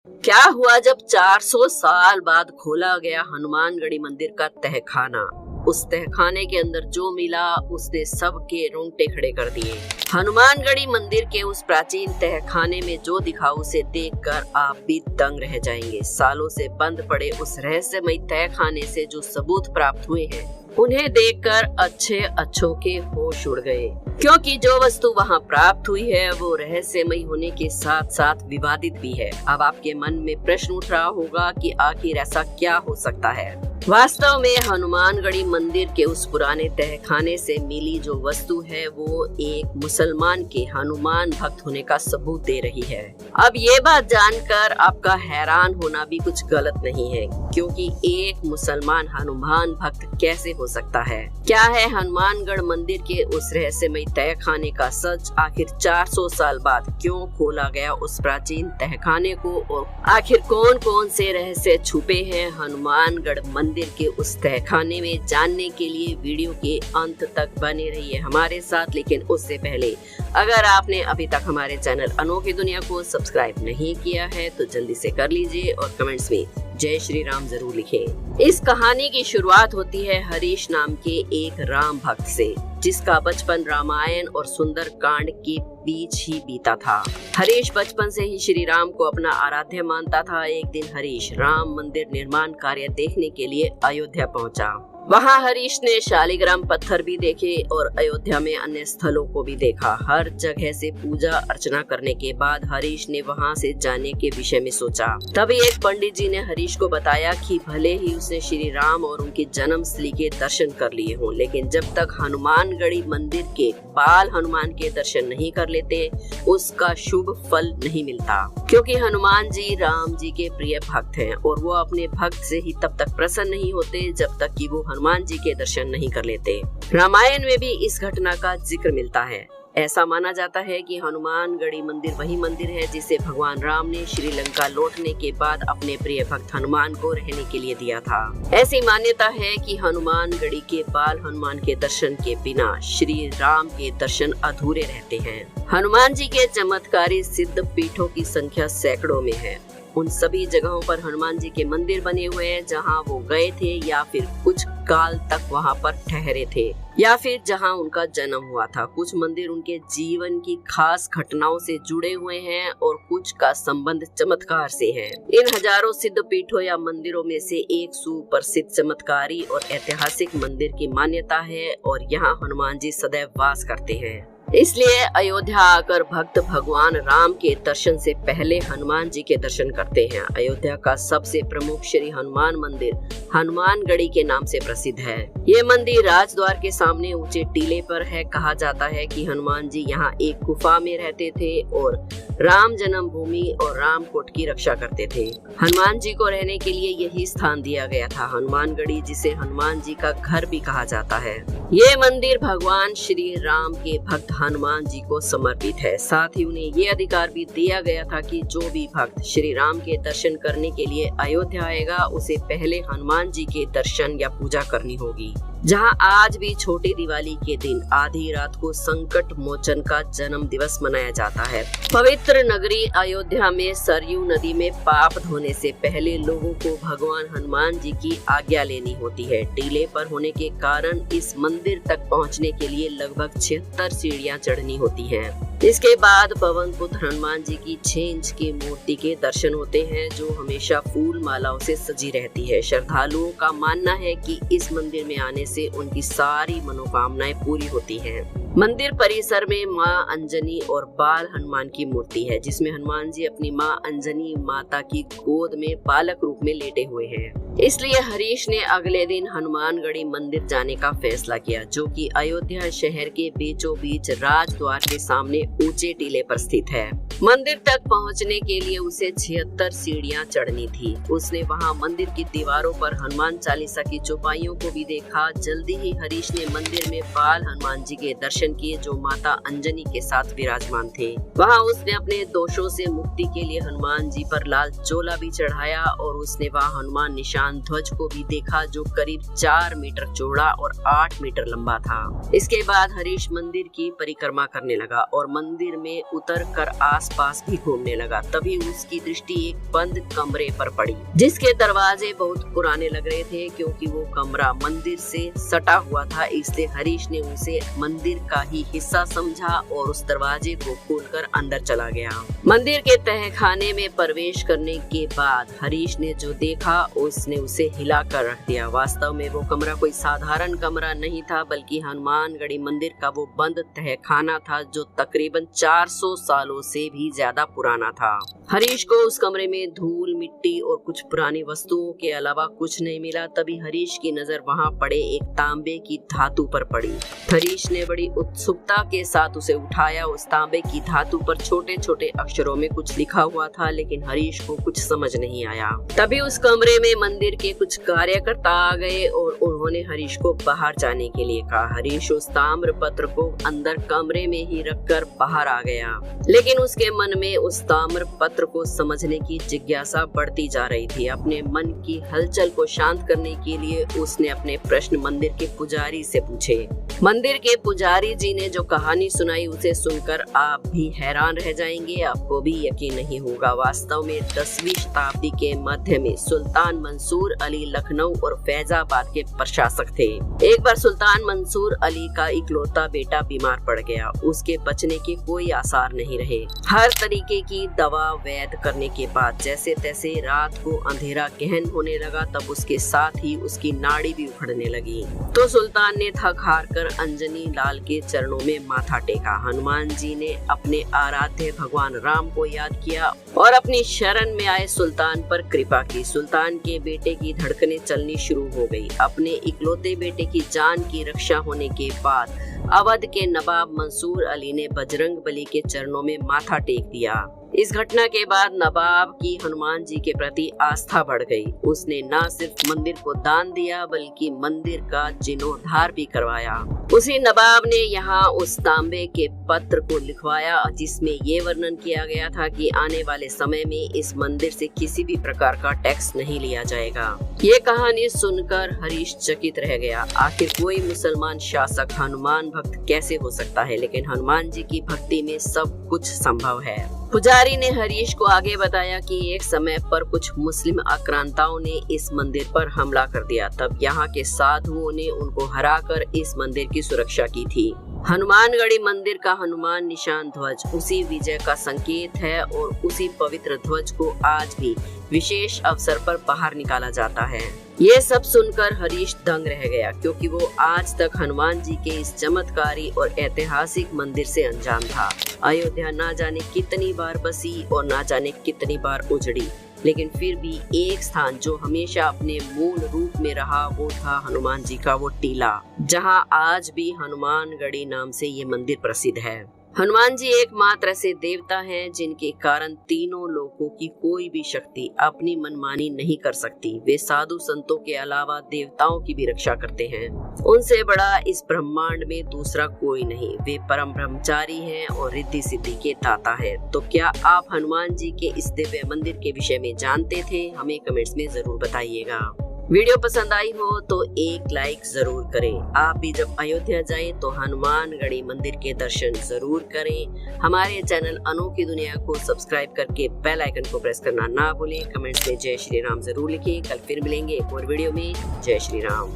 क्या हुआ जब 400 साल बाद खोला गया हनुमानगढ़ी मंदिर का तहखाना। उस तहखाने के अंदर जो मिला उसने सबके रोंगटे खड़े कर दिए। हनुमानगढ़ी मंदिर के उस प्राचीन तहखाने में जो दिखा उसे देखकर आप भी दंग रह जाएंगे। सालों से बंद पड़े उस रहस्यमय तहखाने से जो सबूत प्राप्त हुए हैं उन्हें देखकर अच्छों के होश उड़ गए, क्योंकि जो वस्तु वहां प्राप्त हुई है वो रहस्यमयी होने के साथ साथ विवादित भी है। अब आपके मन में प्रश्न उठ रहा होगा कि आखिर ऐसा क्या हो सकता है। वास्तव में हनुमानगढ़ी मंदिर के उस पुराने तहखाने से मिली जो वस्तु है वो एक मुसलमान के हनुमान भक्त होने का सबूत दे रही है। अब ये बात जानकर आपका हैरान होना भी कुछ गलत नहीं है, क्योंकि एक मुसलमान हनुमान भक्त कैसे हो सकता है। क्या है हनुमानगढ़ मंदिर के उस रहस्यमय तहखाने का सच। आखिर 400 साल बाद क्यों खोला गया उस प्राचीन तहखाने को, और आखिर कौन कौन से रहस्य छुपे हैं हनुमानगढ़ मंदिर के उस तहखाने में। जानने के लिए वीडियो के अंत तक बने रहिए हमारे साथ। लेकिन उससे पहले अगर आपने अभी तक हमारे चैनल अनोखी दुनिया को सब्सक्राइब नहीं किया है तो जल्दी से कर लीजिए और कमेंट्स में जय श्री राम जरूर लिखें। इस कहानी की शुरुआत होती है हरीश नाम के एक राम भक्त से, जिसका बचपन रामायण और सुंदर कांड के बीच ही बीता था। हरीश बचपन से ही श्री राम को अपना आराध्य मानता था। एक दिन हरीश राम मंदिर निर्माण कार्य देखने के लिए अयोध्या पहुंचा। वहां हरीश ने शालिग्राम पत्थर भी देखे और अयोध्या में अन्य स्थलों को भी देखा। हर जगह से पूजा अर्चना करने के बाद हरीश ने वहां से जाने के विषय में सोचा। तभी एक पंडित जी ने हरीश को बताया कि भले ही उसने श्री राम और उनकी जन्मस्थली के दर्शन कर लिए हों, लेकिन जब तक हनुमानगढ़ी मंदिर के बाल हनुमान के दर्शन नहीं कर लेते उसका शुभ फल नहीं मिलता। क्योंकि हनुमान जी राम जी के प्रिय भक्त हैं और वो अपने भक्त से ही तब तक प्रसन्न नहीं होते जब तक कि वो हनुमान जी के दर्शन नहीं कर लेते। रामायण में भी इस घटना का जिक्र मिलता है। ऐसा माना जाता है कि हनुमानगढ़ी मंदिर वही मंदिर है जिसे भगवान राम ने श्रीलंका लौटने के बाद अपने प्रिय भक्त हनुमान को रहने के लिए दिया था। ऐसी मान्यता है कि हनुमानगढ़ी के बाल हनुमान के दर्शन के बिना श्री राम के दर्शन अधूरे रहते हैं। हनुमान जी के चमत्कारी सिद्ध पीठों की संख्या सैकड़ों में है। उन सभी जगहों पर हनुमान जी के मंदिर बने हुए हैं जहां वो गए थे या फिर कुछ काल तक वहां पर ठहरे थे या फिर जहां उनका जन्म हुआ था। कुछ मंदिर उनके जीवन की खास घटनाओं से जुड़े हुए हैं और कुछ का संबंध चमत्कार से है। इन हजारों सिद्ध पीठों या मंदिरों में से एक सुप्रसिद्ध चमत्कारी और ऐतिहासिक मंदिर की मान्यता है और यहाँ हनुमान जी सदैव वास करते हैं। इसलिए अयोध्या आकर भक्त भगवान राम के दर्शन से पहले हनुमान जी के दर्शन करते हैं। अयोध्या का सबसे प्रमुख श्री हनुमान मंदिर हनुमानगढ़ी के नाम से प्रसिद्ध है। ये मंदिर राजद्वार के सामने ऊंचे टीले पर है। कहा जाता है कि हनुमान जी यहाँ एक गुफा में रहते थे और राम जन्मभूमि और रामकोट की रक्षा करते थे। हनुमान जी को रहने के लिए यही स्थान दिया गया था हनुमानगढ़ी, जिसे हनुमान जी का घर भी कहा जाता है। ये मंदिर भगवान श्री राम के भक्त हनुमान जी को समर्पित है। साथ ही उन्हें ये अधिकार भी दिया गया था कि जो भी भक्त श्री राम के दर्शन करने के लिए अयोध्या आएगा उसे पहले हनुमान जी के दर्शन या पूजा करनी होगी। जहां आज भी छोटी दिवाली के दिन आधी रात को संकट मोचन का जन्म दिवस मनाया जाता है। पवित्र नगरी अयोध्या में सरयू नदी में पाप धोने से पहले लोगों को भगवान हनुमान जी की आज्ञा लेनी होती है। टीले पर होने के कारण इस मंदिर तक पहुंचने के लिए लगभग 76 सीढ़ियां चढ़नी होती हैं। इसके बाद पवन पुत्र हनुमान जी की 6 इंच की मूर्ति के दर्शन होते हैं, जो हमेशा फूल मालाओं से सजी रहती है। श्रद्धालुओं का मानना है कि इस मंदिर में आने से उनकी सारी मनोकामनाएं पूरी होती हैं। मंदिर परिसर में मां अंजनी और बाल हनुमान की मूर्ति है, जिसमें हनुमान जी अपनी मां अंजनी माता की गोद में बालक रूप में लेटे हुए हैं। इसलिए हरीश ने अगले दिन हनुमानगढ़ी मंदिर जाने का फैसला किया, जो कि अयोध्या शहर के बीचों बीच राजद्वार के सामने ऊंचे टीले पर स्थित है। मंदिर तक पहुंचने के लिए उसे 76 सीढ़ियां चढ़नी थी। उसने वहां मंदिर की दीवारों पर हनुमान चालीसा की चौपाइयों को भी देखा। जल्दी ही हरीश ने मंदिर में बाल हनुमान जी के दर्शन दर्शन किए जो माता अंजनी के साथ विराजमान थे। वहाँ उसने अपने दोषों से मुक्ति के लिए हनुमान जी पर लाल चोला भी चढ़ाया और उसने वहाँ हनुमान निशान ध्वज को भी देखा जो करीब 4 मीटर चौड़ा और 8 मीटर लंबा था। इसके बाद हरीश मंदिर की परिक्रमा करने लगा और मंदिर में उतर कर आसपास भी घूमने लगा। तभी उसकी दृष्टि एक बंद कमरे पर पड़ी जिसके दरवाजे बहुत पुराने लग रहे थे। क्योंकि वो कमरा मंदिर से सटा हुआ था इसलिए हरीश ने उसे मंदिर का ही हिस्सा समझा और उस दरवाजे को खोलकर अंदर चला गया। मंदिर के तहखाने में प्रवेश करने के बाद हरीश ने जो देखा उसने उसे हिला कर रख दिया। वास्तव में वो कमरा कोई साधारण कमरा नहीं था बल्कि हनुमानगढ़ी मंदिर का वो बंद तहखाना था जो तकरीबन 400 सालों से भी ज्यादा पुराना था। हरीश को उस कमरे में धूल, मिट्टी और कुछ पुरानी वस्तुओं के अलावा कुछ नहीं मिला। तभी हरीश की नजर वहां पड़े एक तांबे की धातु पर पड़ी। हरीश ने बड़ी उत्सुकता के साथ उसे उठाया। उस तांबे की धातु पर छोटे छोटे अक्षरों में कुछ लिखा हुआ था लेकिन हरीश को कुछ समझ नहीं आया। तभी उस कमरे में मंदिर के कुछ कार्यकर्ता आ गए और उन्होंने हरीश को बाहर जाने के लिए कहा। हरीश उस ताम्र पत्र को अंदर कमरे में ही रखकर बाहर आ गया लेकिन उसके मन में उस ताम्र पत्र को समझने की जिज्ञासा बढ़ती जा रही थी। अपने मन की हलचल को शांत करने के लिए उसने अपने प्रश्न मंदिर के पुजारी से पूछे। मंदिर के पुजारी जी ने जो कहानी सुनाई उसे सुनकर आप भी हैरान रह जाएंगे, आपको भी यकीन नहीं होगा। वास्तव में 10वीं शताब्दी के मध्य में सुल्तान मंसूर अली लखनऊ और फैजाबाद के प्रशासक थे। एक बार सुल्तान मंसूर अली का इकलौता बेटा बीमार पड़ गया। उसके बचने के कोई आसार नहीं रहे। हर तरीके की दवा वैद करने के बाद जैसे तैसे रात को अंधेरा गहन होने लगा। तब उसके साथ ही उसकी नाड़ी भी उखड़ने लगी। तो सुल्तान ने थक हार कर अंजनी लाल के चरणों में माथा टेका। हनुमान जी ने अपने आराध्य भगवान राम को याद किया और अपनी शरण में आए सुल्तान पर कृपा की। सुल्तान के बेटे की धड़कनें चलनी शुरू हो गई। अपने इकलौते बेटे की जान की रक्षा होने के बाद अवध के नवाब मंसूर अली ने बजरंग बली के चरणों में माथा टेक दिया। इस घटना के बाद नवाब की हनुमान जी के प्रति आस्था बढ़ गई। उसने न सिर्फ मंदिर को दान दिया बल्कि मंदिर का जीर्णोद्धार भी करवाया। उसी नवाब ने यहाँ उस तांबे के पत्र को लिखवाया जिसमें ये वर्णन किया गया था कि आने वाले समय में इस मंदिर से किसी भी प्रकार का टैक्स नहीं लिया जाएगा। ये कहानी सुनकर हरीश चकित रह गया। आखिर कोई मुसलमान शासक हनुमान भक्त कैसे हो सकता है, लेकिन हनुमान जी की भक्ति में सब कुछ संभव है। पुजारी ने हरीश को आगे बताया कि एक समय पर कुछ मुस्लिम आक्रांताओं ने इस मंदिर पर हमला कर दिया। तब यहाँ के साधुओं ने उनको हराकर इस मंदिर की सुरक्षा की थी। हनुमानगढ़ी मंदिर का हनुमान निशान ध्वज उसी विजय का संकेत है और उसी पवित्र ध्वज को आज भी विशेष अवसर पर बाहर निकाला जाता है। ये सब सुनकर हरीश दंग रह गया क्योंकि वो आज तक हनुमान जी के इस चमत्कारी और ऐतिहासिक मंदिर से अनजान था। अयोध्या ना जाने कितनी बार बसी और ना जाने कितनी बार उजड़ी, लेकिन फिर भी एक स्थान जो हमेशा अपने मूल रूप में रहा वो था हनुमान जी का वो टीला, जहां आज भी हनुमानगढ़ी नाम से ये मंदिर प्रसिद्ध है। हनुमान जी एकमात्र ऐसे देवता हैं जिनके कारण तीनों लोकों की कोई भी शक्ति अपनी मनमानी नहीं कर सकती। वे साधु संतों के अलावा देवताओं की भी रक्षा करते हैं। उनसे बड़ा इस ब्रह्मांड में दूसरा कोई नहीं। वे परम ब्रह्मचारी हैं और रिद्धि सिद्धि के दाता है। तो क्या आप हनुमान जी के इस दिव्य मंदिर के विषय में जानते थे? हमें कमेंट्स में जरूर बताइएगा। वीडियो पसंद आई हो तो एक लाइक जरूर करें। आप भी जब अयोध्या जाएं तो हनुमानगढ़ी मंदिर के दर्शन जरूर करें। हमारे चैनल अनोखी दुनिया को सब्सक्राइब करके बेल आइकन को प्रेस करना ना भूलें। कमेंट्स में जय श्री राम जरूर लिखें। कल फिर मिलेंगे एक और वीडियो में। जय श्री राम।